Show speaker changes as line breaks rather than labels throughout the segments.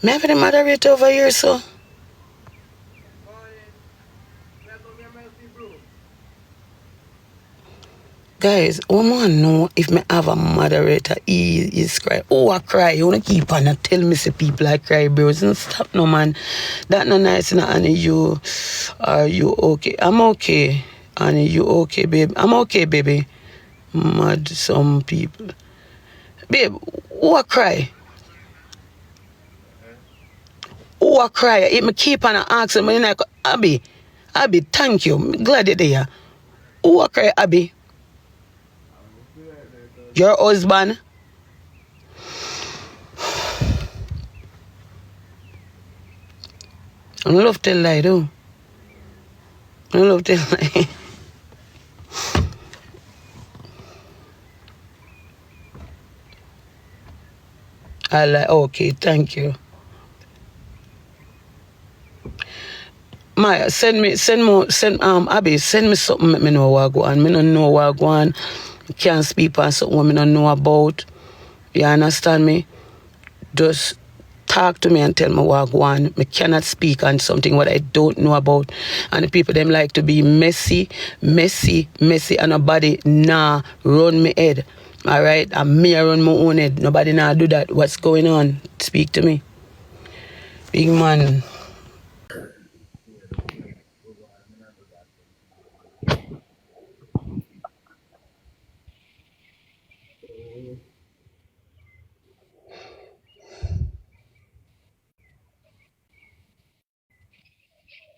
Me have the moderator over here, so. Guys, I want to know if me have a moderator. He is cry. Oh, I cry. You want to keep on and tell me say people I cry, bros. Don't stop no, man. That no nice, no, Annie. Are you okay? I'm okay. Annie, you okay, babe? I'm okay, baby. Mad some people. Babe, who I cry? Who I cry? If me keep on asking me like, Abby, thank you. I'm glad you're there. Who I cry, Abby? Your husband? I don't love tell lie, though. I don't love tell lie. I like, okay, thank you. Maya, Abby, send me something make me know what go on. Me don't know what go on. Can't speak on something what me don't know about. You understand me? Just talk to me and tell me what go on. Me cannot speak on something what I don't know about. And the people them like to be messy, and nobody run me head. Alright? And me I run my own head. Nobody do that. What's going on? Speak to me. Big man.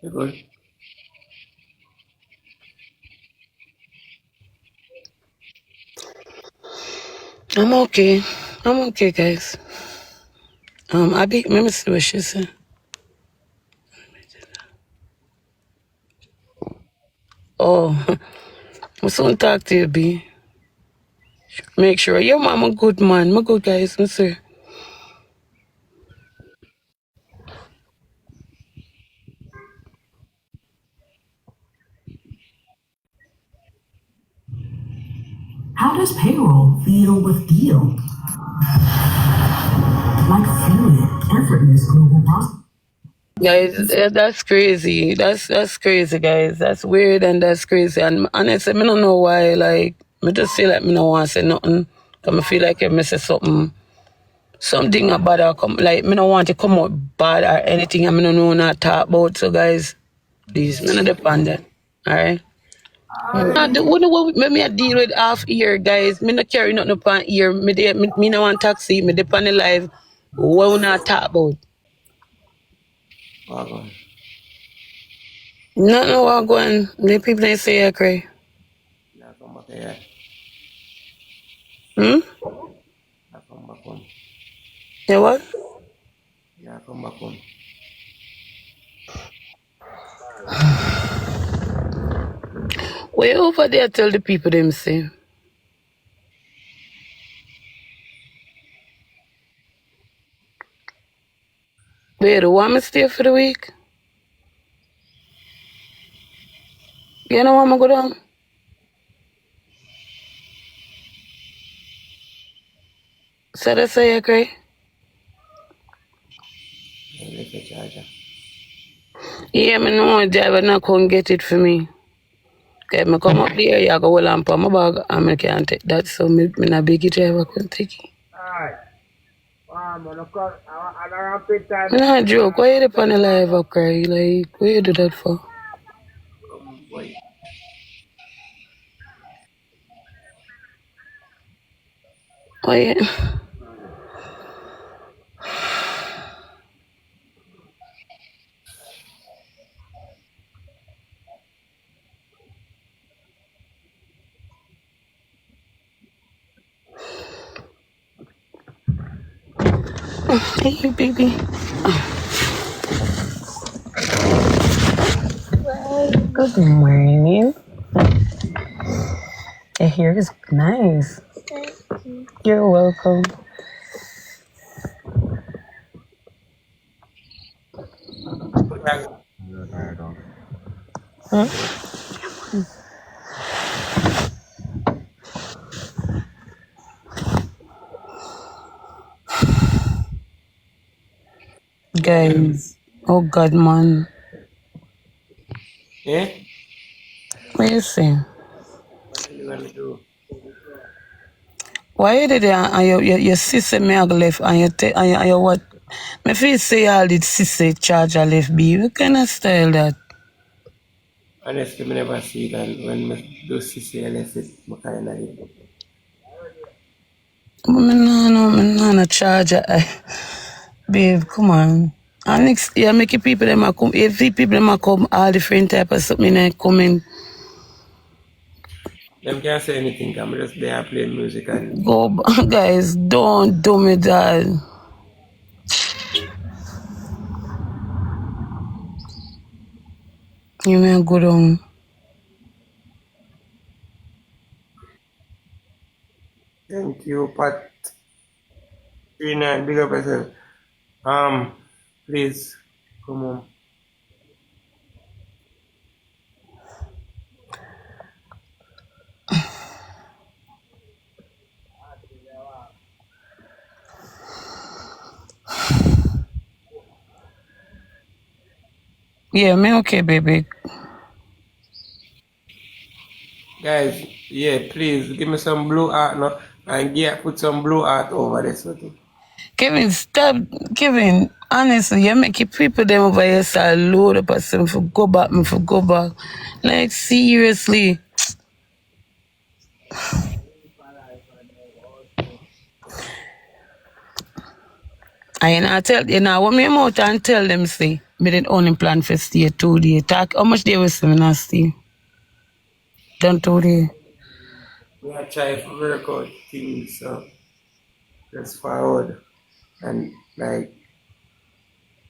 You good?
I'm okay. I'm okay, guys. Abby, let me see what she said. Oh, I soon talk to you, B. Make sure your mom a good man. My good guys, I sir.
How does payroll feel with deal? Like fluid, effortless global process.
Guys, that's crazy. That's crazy, guys. That's weird and that's crazy. And honestly, I don't know why. Like, I just feel like I don't want to say nothing. Cause I feel like if I say something about her come, like, I don't want to come out bad or anything. I don't know not talk about. So, guys, please, I not depend that. All right. The one what me I deal with half year, guys. Me not carry nothing upon ear. Me no want taxi. Me depend on the live. What we not talk about?
Well, go.
Nothing what going. The people they say I cry.
Yeah, come back here.
Hmm?
Yeah, come back home.
Yeah what?
Yeah, come back home.
Way over there tell the people them say. Wait, want me stay for the week? You know want me go down? So they say I cry.
You lift the charger.
Yeah, me know driver not come get it for me. Okay, me come up there, you go hold on for my bag and I can't take that. So me not big driver can take it.
Alright. Man, of course, I don't pay time.
Nah, joke. Why you dey on the live up cry? Like, what you do that for?
Come, boy.
Why you... Hey, baby. Good morning. Your hair is nice. You're welcome. Huh? guys. Oh God, man.
Eh?
What you say?
What do you want to do?
Why you did it and your sister me have left and you what? Me feel say all the sister charge a left be. What kind of style that?
Honestly, I never see it, and when I do see it, left it, I kind of did.
But me no charge babe, come on. And next year make it people them a come every people them a come all different type of something and coming.
Them can't say anything, I'm just there playing music and
Go guys, don't do me that. You may go down.
thank you, Pat. Trina, big up yourself. Please, come on.
Yeah, me okay, baby.
Guys, yeah, please, give me some blue art now, and put some blue art over this.
Kevin, stop. Kevin, honestly, you make it people them over here start load up and say, for go back, me for go back. Like, seriously. I tell you now, what me out and tell them, say, me didn't only plan for stay 2 days. Talk, how much they will say me not stay? Done 2 days.
We are trying to work out things, so just forward. And like,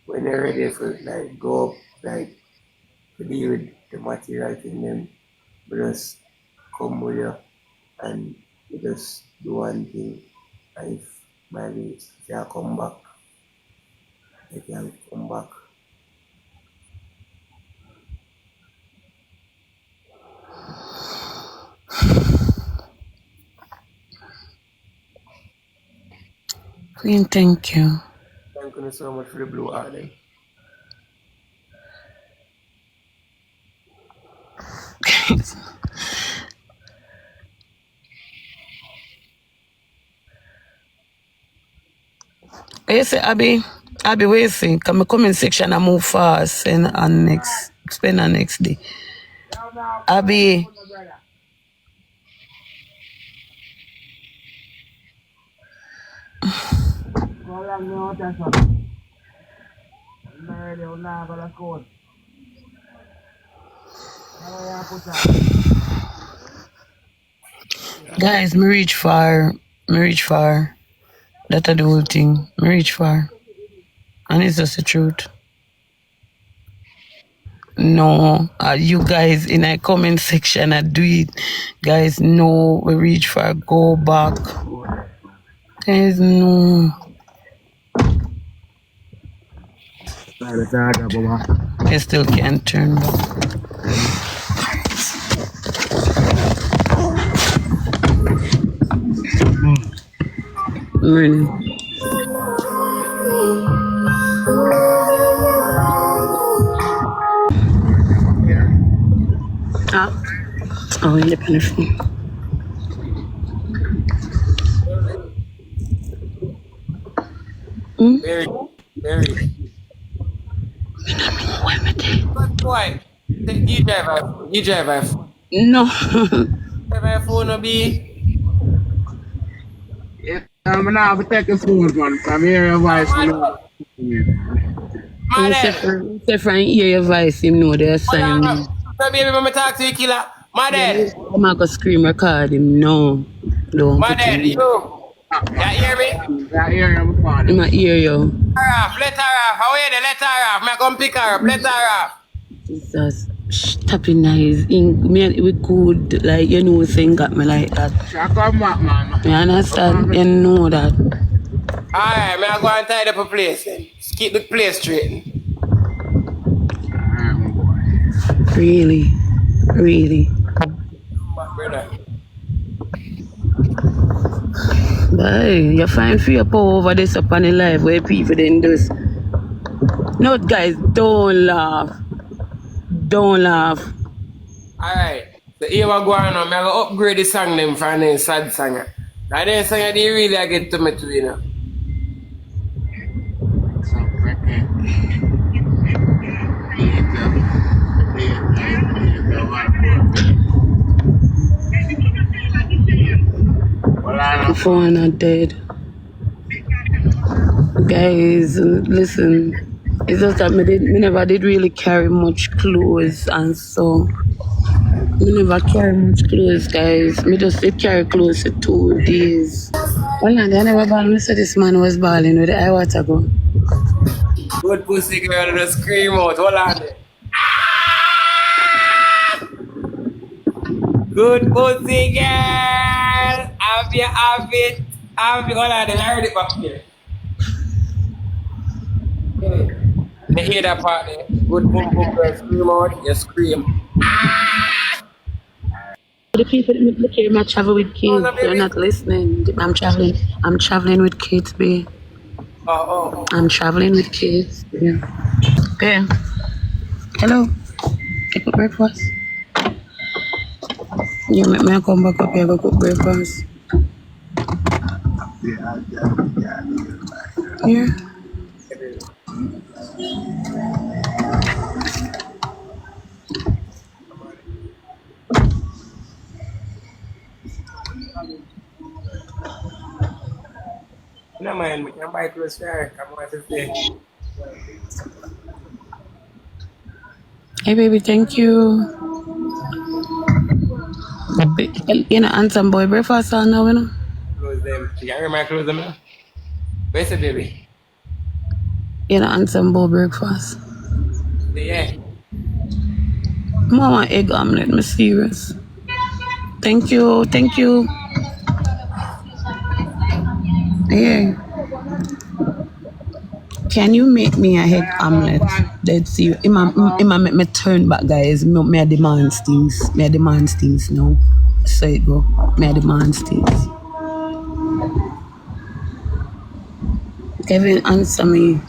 when you're ready for like go up, like to deal with the material thing, then we just come with you and we just do one thing. And if maybe if you come back, you can come back.
Queen, thank you.
Thank you so much for the blue art then.
You say, Abby, what you say? Come my comment section and move fast and next, spend the next day. Abby, guys, me reach far. Me reach far. That's the whole thing. Me reach far. And it's just the truth. No, you guys in a comment section, I do it. Guys, no, we reach far. Go back. Guys, no. I still can't turn back. Really? Ah, oh, independent.
Very, very. But boy, you drive iPhone. You drive iPhone.
No.
Drive iPhone no be.
I'm not going to take a phone, man. From here, your voice, you know.
Say from hear your voice, him know the assignment.
So baby, when me talk to you, killer. My dad.
I'm not gonna scream record him. No. Don't
My
put him
dad,
in.
you hear me?
I hear you, my father.
In my ear, yo.
Let her off. How are you? Let her off. Me come pick her up. Let her off.
Jesus. Stop it nice. Me and we good, like, you know, saying got me like that.
Shut up, man.
You understand? You know that.
Alright, me I go and tidy up a place then. Just keep the place straight.
Alright, my boy.
Really. Really.
But brother.
But hey, you find fear power over this upon the life where people then do. No, guys, don't laugh. Don't laugh.
Alright. So here we go on now. I'm going to upgrade the song them from the sad song. That then song they really get to me too, you know.
My phone are dead. Guys, listen. It's just that me never did really carry much clothes, and so me never carry much clothes, guys. Me just did carry clothes for 2 days. Well, I never ball. Me said this man was balling with the eye water go.
Good pussy girl just scream out. Hold on there. Good pussy girl. Have you have it? Have you? Hold on there. I heard it back here. Okay. They hear that part there. Good boom boom girl scream out. You scream.
The people that look here, I travel with
Oh,
kids.
no,
They're
baby.
not listening. I'm traveling. I'm traveling with kids, babe.
Oh.
I'm traveling with kids. Yeah. Okay. Hello. You cook breakfast? You make me come back up here go cook breakfast. Yeah.
No man, we can buy clothes fair. Come on, sister.
Hey baby, thank you. You know, and some boy breakfast on now, you know.
Close them. You can hear my clothes them now? Where's the baby?
You know, and some boy breakfast.
Yeah.
Mama egg omelette, me serious. Thank you. Yeah. Can you make me a egg omelette? Let's see. Ima make me turn back, guys. Me a demand things now. So it go. Me a demand things. Kevin, answer me.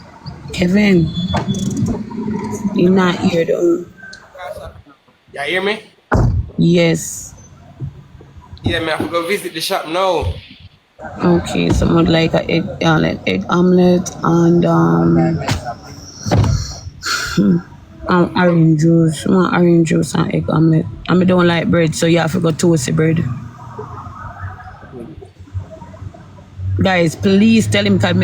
Kevin, you're not here though.
You hear me?
Yes.
Yeah, man, I have to go visit the shop now.
Okay, so I would like a egg omelette and orange juice. I want orange juice and egg omelette. And I don't like bread, so you have to go toasty bread. Guys, please tell him because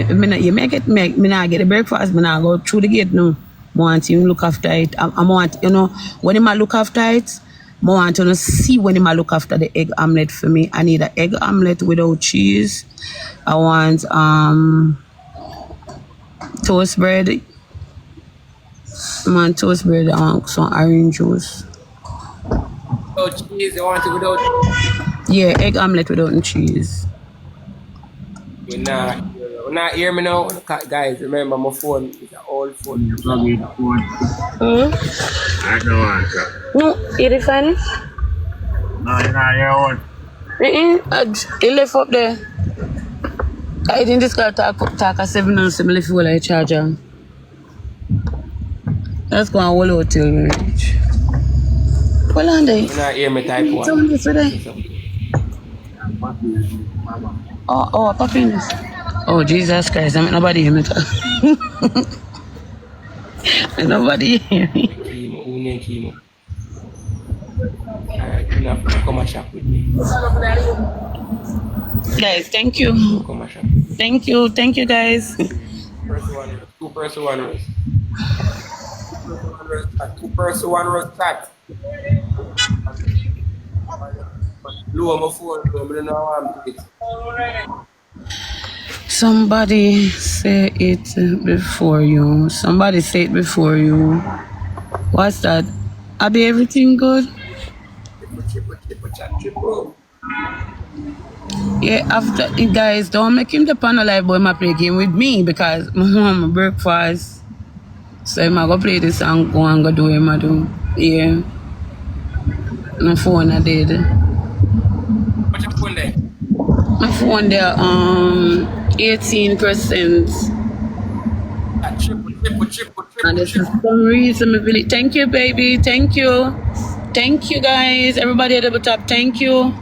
you make it me not get the breakfast, me not go through the gate no. I want him look after it. I want, you know, when he look after it, I want to see when he look after the egg omelette for me. I need an egg omelette without cheese. I want toast bread. I want toast bread. I want some orange juice.
Without cheese, you want it without.
Yeah, egg omelette without cheese.
You're not hear me now. Guys, remember my phone is an old phone.
Hmm?
I don't answer.
No, you did finish?
No, you're not your own.
He left up there. I didn't just got talk at 7 minutes. I left you like charger. Let's go and hold out till we reach. Hold on there.
You're not hear me type one.
Someone this today. Oh, Papi in this. Oh, Jesus Christ. I mean, nobody hear me. Nobody hear me.
Chemo. Alright, you have to come and shop with me.
Guys, thank you.
Come and shop.
Thank you, guys.
Two person, one rose. Two person, one rose chat. Lower my phone, I don't know how I'm doing.
Somebody say it before you. Somebody say it before you. What's that? Are be everything good?
Triple.
Yeah, after guys, don't make him the panel live boy my play game with me because my breakfast. So I'm gonna play this song, go and go do him I do. Yeah. My phone I did.
What's your phone there?
My phone there 18%.
Triple.
And this is some reason I believe. Thank you, baby. Thank you. Thank you, guys. Everybody at the top, thank you.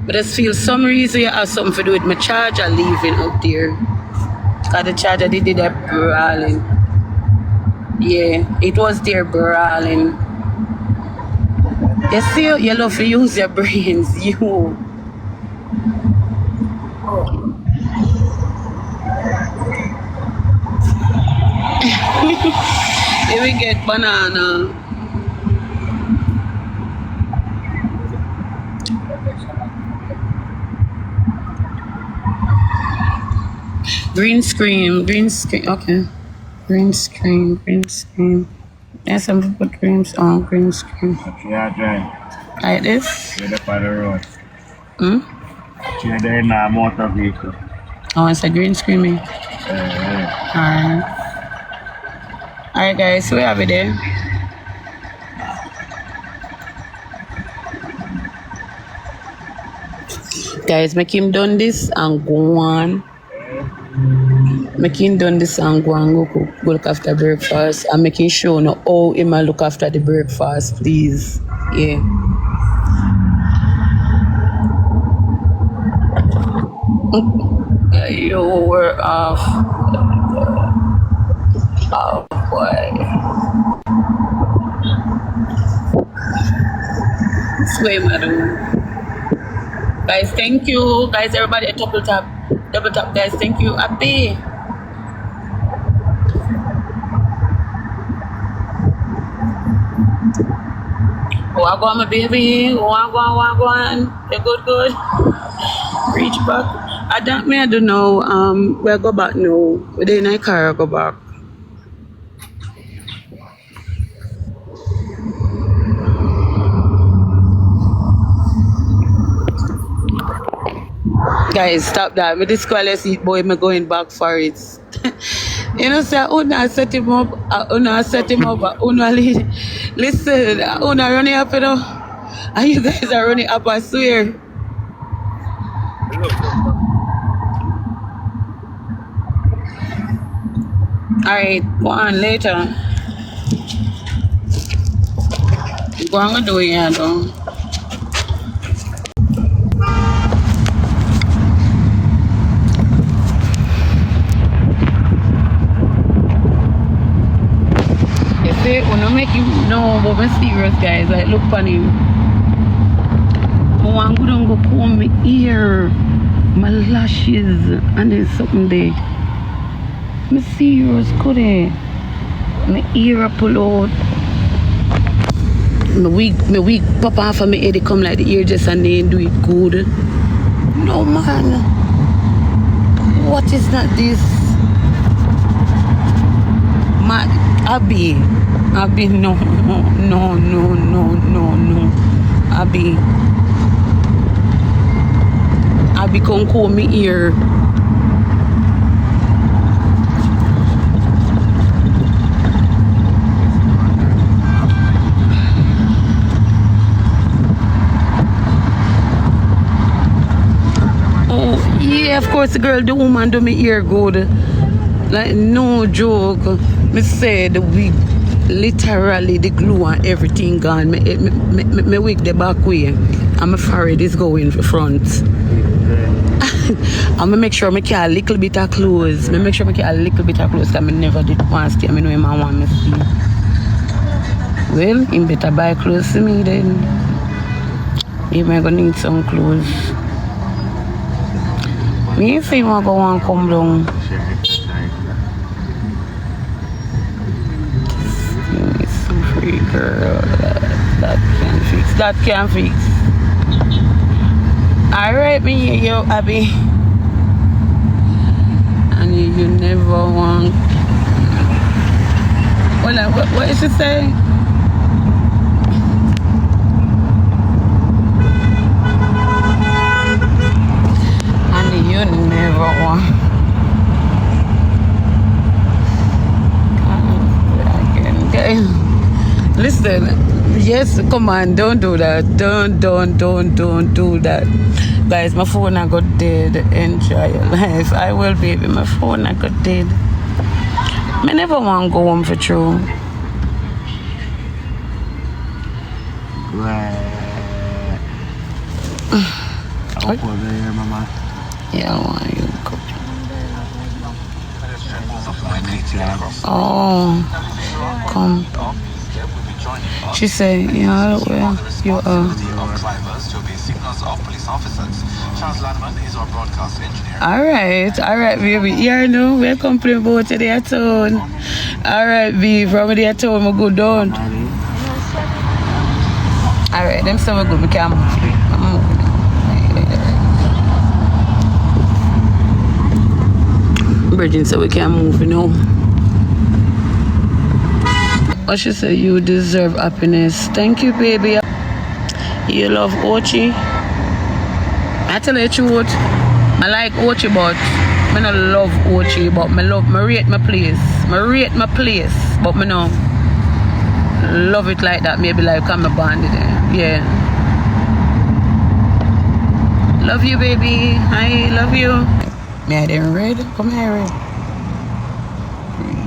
But I just feel some reason you have something to do with my charger leaving up there. Because the charger they did that brawling. Yeah, it was there brawling. You see, you love to use your brains, you. Here we get banana. Green screen, okay. Green screen. Yes, I'm put green on green screen.
Yeah, Jane.
Like this?
You're the part of the road.
Hmm?
You're there in a motor vehicle.
Oh, it's a green screen, me. Alright. Alright, guys, so we have it there. Guys, make him done this and go on. Make him done this and go and go look after breakfast. And making sure no how him a look after the breakfast, please. Yeah. You were off. Oh boy. Sway, madam. Guys, thank you. Guys, everybody at double tap, guys. Thank you. Happy. Wagwan, my baby. Wagwan. You good. Reach back. I don't know. We'll go back now. We're in a car, I'll go back. Guys, stop that. Me disqualify boy, me going back for it. You know, say, Una set him up, Una listen, Una running up, you know, and you guys are running up, I swear. Alright, go on later. Go on, do it, though. When I make you know but I'm serious, guys. Like, look on him. I want to go comb my ear, my lashes, and then something there. I'm serious, could I? My ear I pull out. My wig pop off of my head. It come like the ear just and then do it good. No, man. What is that this? My Abby, no. Abby come comb me ear. Oh, yeah, of course the girl, the woman do me ear good. Like, no joke. Me say the wig, literally the glue and everything gone. Me wig the back way, and my forehead is going front. I'm make sure I get a little bit of clothes. Because I never did want to see. I know him want me see. Well, him better buy clothes to me then. He might gonna need some clothes. Me if he want to go and come down. Free girl, that can fix. Alright, me, yo, Abby. And you never want. What is she saying? And you never want. Listen, yes, come on, don't do that. Don't do that. Guys, my phone I got dead. Enjoy your life. I will, baby. My phone I got dead. I never want to go home for true.
I'll put it here, mama.
Yeah, I want you to go. Oh, come. She said, yeah, well, you are. Alright, baby. Yeah, no, we're complaining about the town. Alright, babe, from the town, we go down. Alright, them say we good, we can move. Bridget said we can't move, you know. What she said, you deserve happiness. Thank you, baby. You love Ochi. I tell you the truth, I like Ochi, but I don't love Ochi, but I rate my place. I rate my place, but I don't love it like that. Maybe like I'm a bandit. Yeah. Love you, baby. I love you. Me, I didn't read. Come here, read.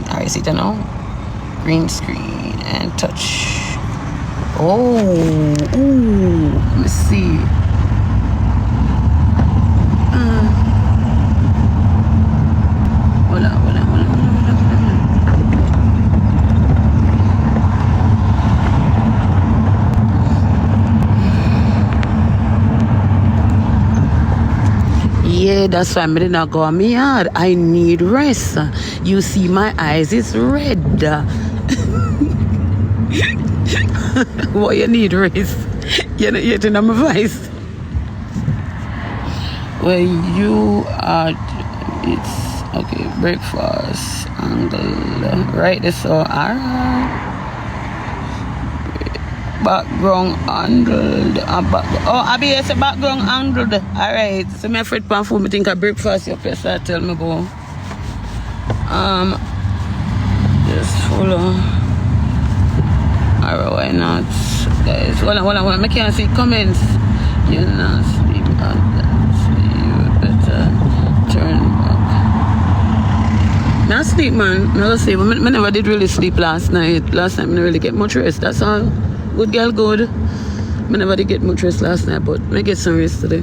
Alright, see it now. Green screen and touch. Oh, ooh, let me see. Hold on. Yeah, that's why I did not go on me yard. I need rest. You see, my eyes is red. What you need rest? You're not yet in my voice. Well, you are. It's okay. Breakfast angle. Right. So alright. Background angled. Abby, it's a background angled. Alright. So my friend pan food, me think of breakfast. Your person tell me about. Just follow. Alright, why not? Guys, hold on. I can't see comments. You're not sleep at that. So you better turn back. Not sleep, man. I say, I never did really sleep last night. Last night, I didn't really get much rest. That's all. Good girl, good. I never did get much rest last night, but I get some rest today.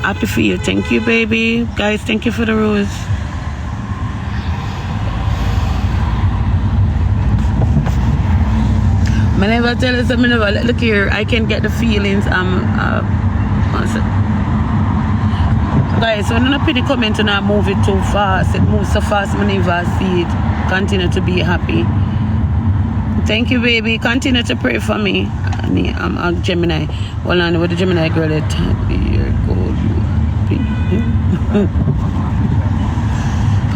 Happy for you. Thank you, baby. Guys, thank you for the rose. I never tell us, I never look here. I can get the feelings. Guys, when I put the comment and I move it too fast, it moves so fast, I never see it. Continue to be happy. Thank you, baby. Continue to pray for me. I'm a Gemini. Hold on, with the Gemini girl at your gold.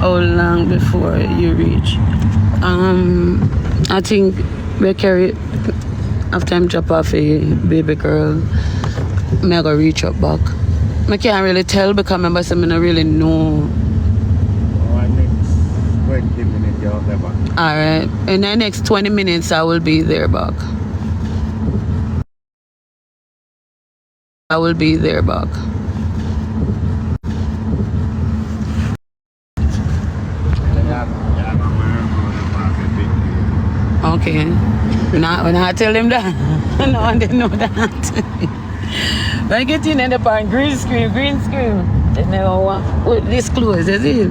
How long before you reach? I think we carry after I'm drop off a baby girl, I'm gonna reach up back. I can't really tell because I don't really know.
Next 20 minutes you're there back.
Alright, in the next 20 minutes I will be there back. Okay. When I tell them that, no one didn't know that. When I get in the park, green screen, they never want with this clothes, is it?